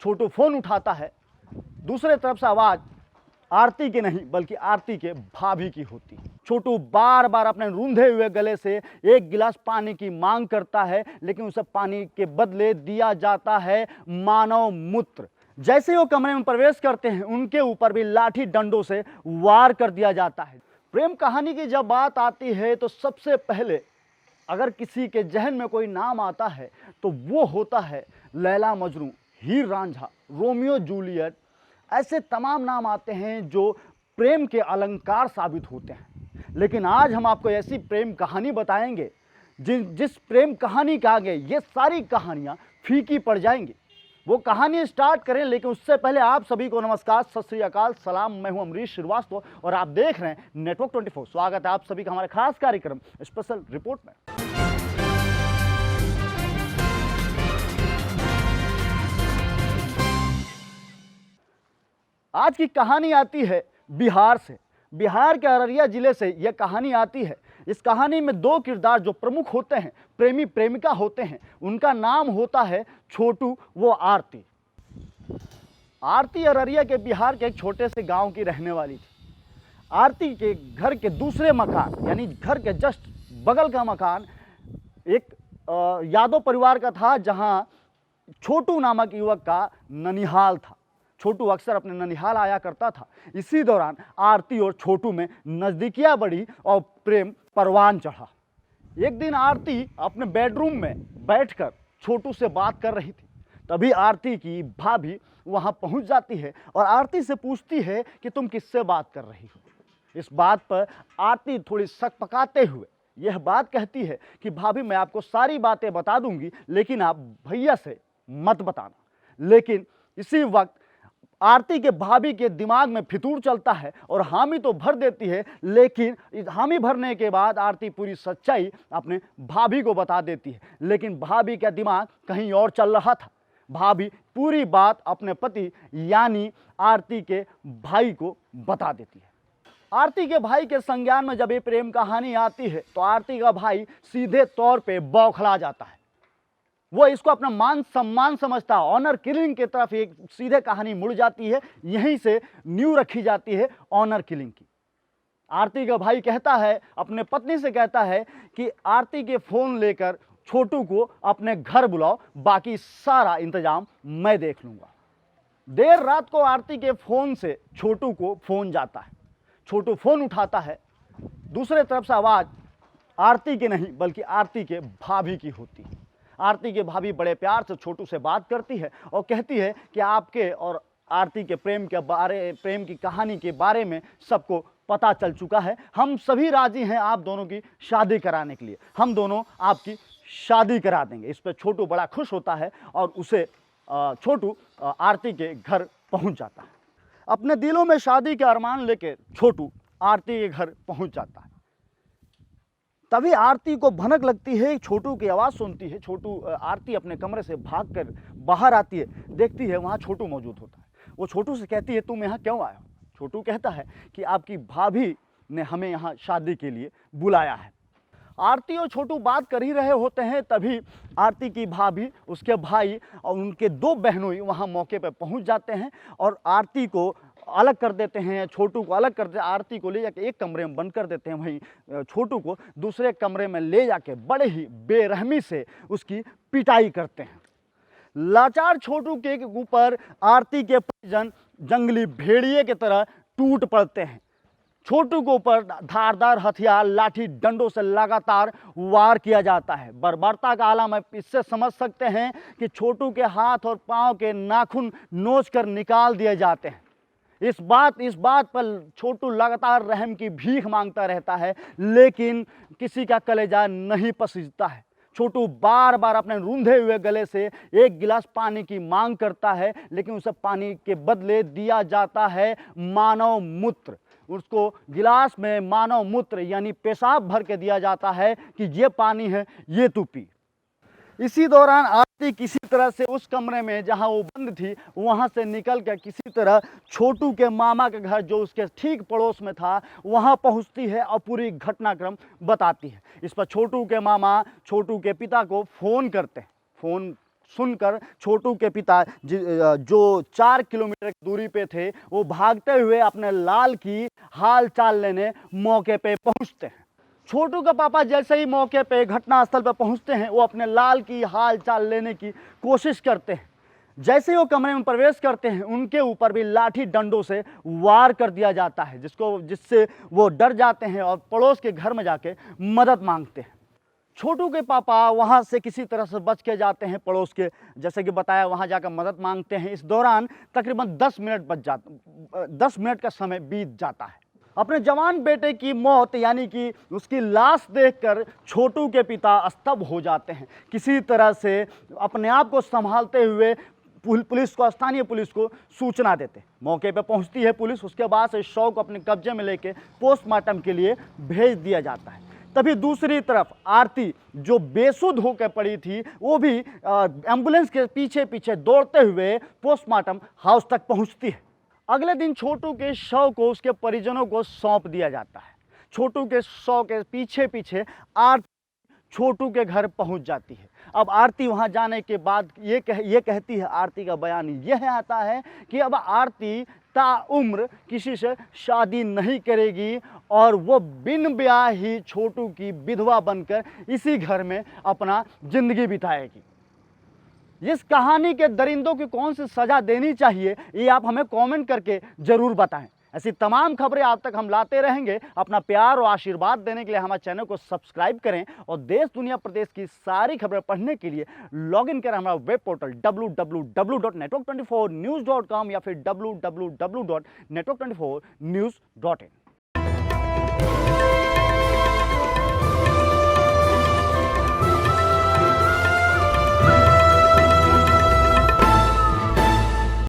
छोटू phone उठाता है, दूसरे तरफ से आवाज आरती के नहीं बल्कि आरती के भाभी की होती है। छोटू बार बार अपने रूंधे हुए गले से एक गिलास पानी की मांग करता है, लेकिन उसे पानी के बदले दिया जाता है मानव मूत्र। जैसे वो कमरे में प्रवेश करते हैं, उनके ऊपर भी लाठी डंडों से वार कर दिया जाता है। प्रेम कहानी की जब बात आती है तो सबसे पहले अगर किसी के जहन में कोई नाम आता है तो वो होता है लैला मजनू, हीर रांझा, रोमियो जूलियट। ऐसे तमाम नाम आते हैं जो प्रेम के अलंकार साबित होते हैं। लेकिन आज हम आपको ऐसी प्रेम कहानी बताएंगे जिस प्रेम कहानी के आगे ये सारी कहानियां फीकी पड़ जाएंगी। वो कहानी स्टार्ट करें, लेकिन उससे पहले आप सभी को नमस्कार, सत श्री अकाल, सलाम। मैं हूं अमरीश श्रीवास्तव और आप देख रहे हैं नेटवर्क 24। स्वागत है आप सभी का हमारे खास कार्यक्रम स्पेशल रिपोर्ट में। आज की कहानी आती है बिहार से, बिहार के अररिया जिले से यह कहानी आती है। इस कहानी में दो किरदार जो प्रमुख होते हैं, प्रेमी प्रेमिका होते हैं। उनका नाम होता है छोटू वो आरती। आरती अररिया के बिहार के एक छोटे से गांव की रहने वाली थी। आरती के घर के दूसरे मकान यानी घर के जस्ट बगल का मकान एक यादव परिवार का था, जहां छोटू नामक युवक का ननिहाल था। छोटू अक्सर अपने ननिहाल आया करता था। इसी दौरान आरती और छोटू में नज़दीकियाँ बढ़ी और प्रेम परवान चढ़ा। एक दिन आरती अपने बेडरूम में बैठकर छोटू से बात कर रही थी। तभी आरती की भाभी वहां पहुंच जाती है और आरती से पूछती है कि तुम किससे बात कर रही हो। इस बात पर आरती थोड़ी सकपकाते हुए यह बात कहती है कि भाभी, मैं आपको सारी बातें बता दूंगी, लेकिन आप भैया से मत बताना। लेकिन इसी वक्त आरती के भाभी के दिमाग में फितूर चलता है और हामी तो भर देती है, लेकिन इस हामी भरने के बाद आरती पूरी सच्चाई अपने भाभी को बता देती है। लेकिन भाभी का दिमाग कहीं और चल रहा था। भाभी पूरी बात अपने पति यानी आरती के भाई को बता देती है। आरती के भाई के संज्ञान में जब ये प्रेम कहानी आती है तो आरती का भाई सीधे तौर पे बौखला जाता है। वो इसको अपना मान सम्मान समझता है। ऑनर किलिंग की तरफ एक सीधे कहानी मुड़ जाती है। यहीं से न्यू रखी जाती है ऑनर किलिंग की। आरती का भाई कहता है, अपने पत्नी से कहता है कि आरती के फोन लेकर छोटू को अपने घर बुलाओ, बाकी सारा इंतजाम मैं देख लूंगा। देर रात को आरती के फोन से छोटू को फोन जाता है। छोटू फोन उठाता है, दूसरे तरफ से आवाज आरती के नहीं बल्कि आरती के भाभी की होती है। आरती के भाभी बड़े प्यार से छोटू से बात करती है और कहती है कि आपके और आरती के प्रेम की कहानी के बारे में सबको पता चल चुका है। हम सभी राजी हैं आप दोनों की शादी कराने के लिए। हम दोनों आपकी शादी करा देंगे। इस पर छोटू बड़ा खुश होता है और उसे छोटू आरती के घर पहुंच जाता है। अपने दिलों में शादी के अरमान लेके छोटू आरती के घर पहुंच जाता है। तभी आरती को भनक लगती है, छोटू की आवाज़ सुनती है। आरती अपने कमरे से भागकर बाहर आती है, देखती है वहाँ छोटू मौजूद होता है। वो छोटू से कहती है, तुम यहाँ क्यों आए हो? छोटू कहता है कि आपकी भाभी ने हमें यहाँ शादी के लिए बुलाया है। आरती और छोटू बात कर ही रहे होते हैं, तभी आरती की भाभी, उसके भाई और उनके दो बहनोई वहाँ मौके पर पहुँच जाते हैं और आरती को अलग कर देते हैं, छोटू को अलग कर देते हैं। आरती को ले जाके एक कमरे में बंद कर देते हैं, वहीं छोटू को दूसरे कमरे में ले जाके बड़े ही बेरहमी से उसकी पिटाई करते हैं। लाचार छोटू के ऊपर आरती के परिजन जंगली भेड़िए की तरह टूट पड़ते हैं। छोटू के ऊपर धारदार हथियार, लाठी डंडों से लगातार वार किया जाता है। बर्बरता का आलम है। इससे समझ सकते हैं कि छोटू के हाथ और पांव के नाखून नोच कर निकाल दिए जाते हैं। इस बात पर छोटू लगातार रहम की भीख मांगता रहता है, लेकिन किसी का कलेजा नहीं पसीजता है। छोटू बार बार अपने रूंधे हुए गले से एक गिलास पानी की मांग करता है, लेकिन उसे पानी के बदले दिया जाता है मानव मूत्र। उसको गिलास में मानव मूत्र यानी पेशाब भर के दिया जाता है कि ये पानी है, ये तू पी। इसी दौरान आरती किसी तरह से उस कमरे में जहां वो बंद थी वहां से निकल कर किसी तरह छोटू के मामा के घर, जो उसके ठीक पड़ोस में था, वहां पहुंचती है और पूरी घटनाक्रम बताती है। इस पर छोटू के मामा छोटू के पिता को फ़ोन करते हैं। फ़ोन सुनकर छोटू के पिता जो 4 किलोमीटर की दूरी पे थे, वो भागते हुए अपने लाल की हाल चाल लेने मौके पे पहुंचते हैं। छोटू का पापा जैसे ही मौके पे घटनास्थल पर पहुंचते हैं, वो अपने लाल की हाल चाल लेने की कोशिश करते हैं। जैसे ही वो कमरे में प्रवेश करते हैं, उनके ऊपर भी लाठी डंडों से वार कर दिया जाता है, जिससे वो डर जाते हैं और पड़ोस के घर में जाके मदद मांगते हैं। छोटू के पापा वहां से किसी तरह से बच के जाते हैं, पड़ोस के जैसे कि बताया वहां जाकर मदद मांगते हैं। इस दौरान तकरीबन 10 मिनट का समय बीत जाता है। अपने जवान बेटे की मौत यानी कि उसकी लाश देखकर छोटू के पिता स्तब्ध हो जाते हैं। किसी तरह से अपने आप को संभालते हुए स्थानीय पुलिस को सूचना देते। मौके पर पहुंचती है पुलिस। उसके बाद से शव को अपने कब्जे में लेके पोस्टमार्टम के लिए भेज दिया जाता है। तभी दूसरी तरफ आरती, जो बेसुध होकर पड़ी थी, वो भी एम्बुलेंस के पीछे पीछे दौड़ते हुए पोस्टमार्टम हाउस तक पहुंचती है। अगले दिन छोटू के शव को उसके परिजनों को सौंप दिया जाता है। छोटू के शव के पीछे पीछे आरती छोटू के घर पहुंच जाती है। अब आरती वहां जाने के बाद ये कहती है, आरती का बयान यह आता है कि अब आरती ताउम्र किसी से शादी नहीं करेगी और वो बिन ब्याह ही छोटू की विधवा बनकर इसी घर में अपना जिंदगी बिताएगी। इस कहानी के दरिंदों की कौन सी सजा देनी चाहिए, ये आप हमें कमेंट करके जरूर बताएं। ऐसी तमाम खबरें आप तक हम लाते रहेंगे। अपना प्यार और आशीर्वाद देने के लिए हमारे चैनल को सब्सक्राइब करें और देश दुनिया प्रदेश की सारी खबरें पढ़ने के लिए लॉगिन करें हमारा वेब पोर्टल www.network24news.com या फिर www.network24news.in।